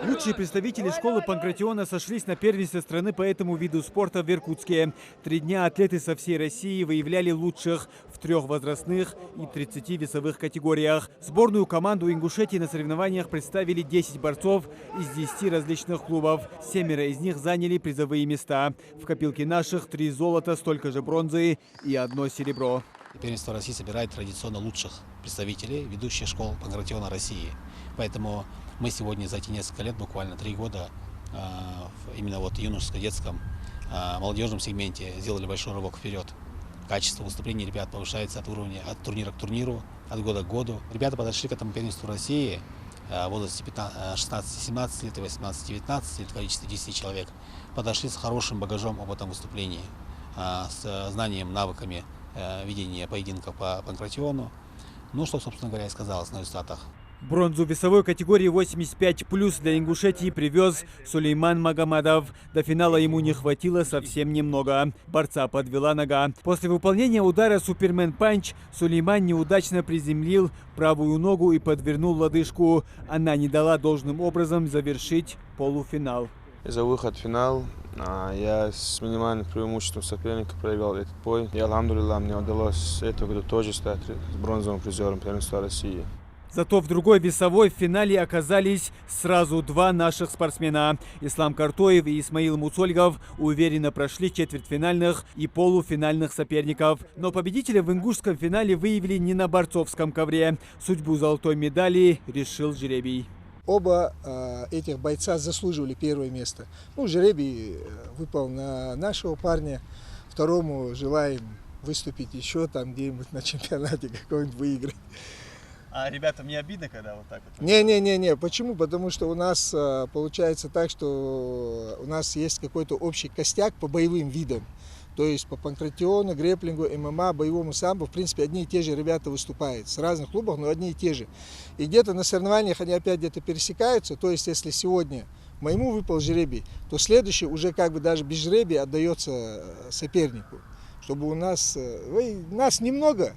Лучшие представители школы Панкратиона сошлись на первенстве страны по этому виду спорта в Иркутске. 3 дня атлеты со всей России выявляли лучших в 3 возрастных и 30 весовых категориях. Сборную команду Ингушетии на соревнованиях представили 10 борцов из 10 различных клубов. 7 из них заняли призовые места. В копилке наших 3 золота, столько же бронзы и 1 серебро. Первенство России собирает традиционно лучших представителей ведущих школ Панкратиона России. Поэтому мы сегодня за эти несколько лет, буквально 3 года, именно вот в юношеско-детском молодежном сегменте сделали большой рывок вперед. Качество выступлений ребят повышается от уровня от турнира к турниру, от года к году. Ребята подошли к этому первенству России в возрасте 16-17 лет и 18-19 лет в количестве 10 человек. Подошли с хорошим багажом опытом выступлений, с знанием, навыками ведения поединков по Панкратиону. Ну, что, собственно говоря, и сказалось на результатах. Бронзу весовой категории 85+ для Ингушетии привез Сулейман Магомадов. До финала ему не хватило совсем немного. Борца подвела нога. После выполнения удара супермен-панч Сулейман неудачно приземлил правую ногу и подвернул лодыжку. Она не дала должным образом завершить полуфинал. За выход в финал я с минимальным преимуществом соперника проиграл этот бой. И, алхамдулилла, мне удалось этого года тоже стать бронзовым призером первенства России. Зато в другой весовой в финале оказались сразу 2 наших спортсмена. Ислам Картоев и Исмаил Муцольгов уверенно прошли четвертьфинальных и полуфинальных соперников. Но победителя в ингушском финале выявили не на борцовском ковре. Судьбу золотой медали решил жребий. Оба этих бойца заслуживали первое место. Ну, жребий выпал на нашего парня. Второму желаем выступить еще там где-нибудь на чемпионате какой-нибудь выиграть. А ребятам не обидно, когда вот так вот? Не. Почему? Потому что у нас получается так, что у нас есть какой-то общий костяк по боевым видам. То есть по панкратиону, грэпплингу, ММА, боевому самбо, в принципе, одни и те же ребята выступают. С разных клубов, но одни и те же. И где-то на соревнованиях они опять где-то пересекаются. То есть если сегодня моему выпал жребий, то следующий уже как бы даже без жребия отдается сопернику. Чтобы у нас немного.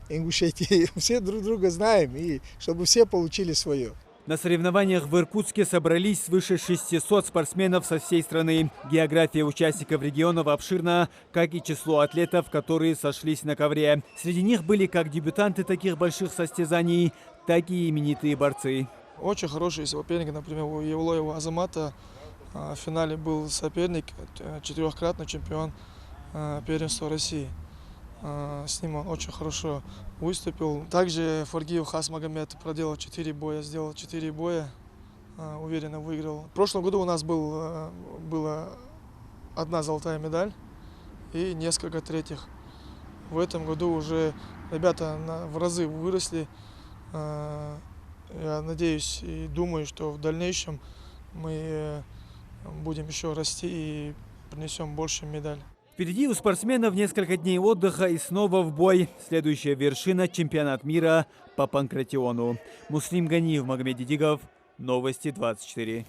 Ингушетии, все друг друга знаем, и чтобы все получили свое. На соревнованиях в Иркутске собрались свыше 600 спортсменов со всей страны. География участников регионов обширна, как и число атлетов, которые сошлись на ковре. Среди них были как дебютанты таких больших состязаний, так и именитые борцы. Очень хороший соперник, например, у Евлоева Азамата в финале был соперник, 4-кратный чемпион первенства России. С ним он очень хорошо выступил. Также Фаргиев Хас Магомед проделал 4 боя, сделал 4 боя, уверенно выиграл. В прошлом году у нас была 1 золотая медаль и несколько третьих. В этом году уже ребята в разы выросли. Я надеюсь и думаю, что в дальнейшем мы будем еще расти и принесем больше медалей. Впереди у спортсменов несколько дней отдыха и снова в бой. Следующая вершина – чемпионат мира по панкратиону. Муслим Ганиев, Магомед Дидигов, Новости 24.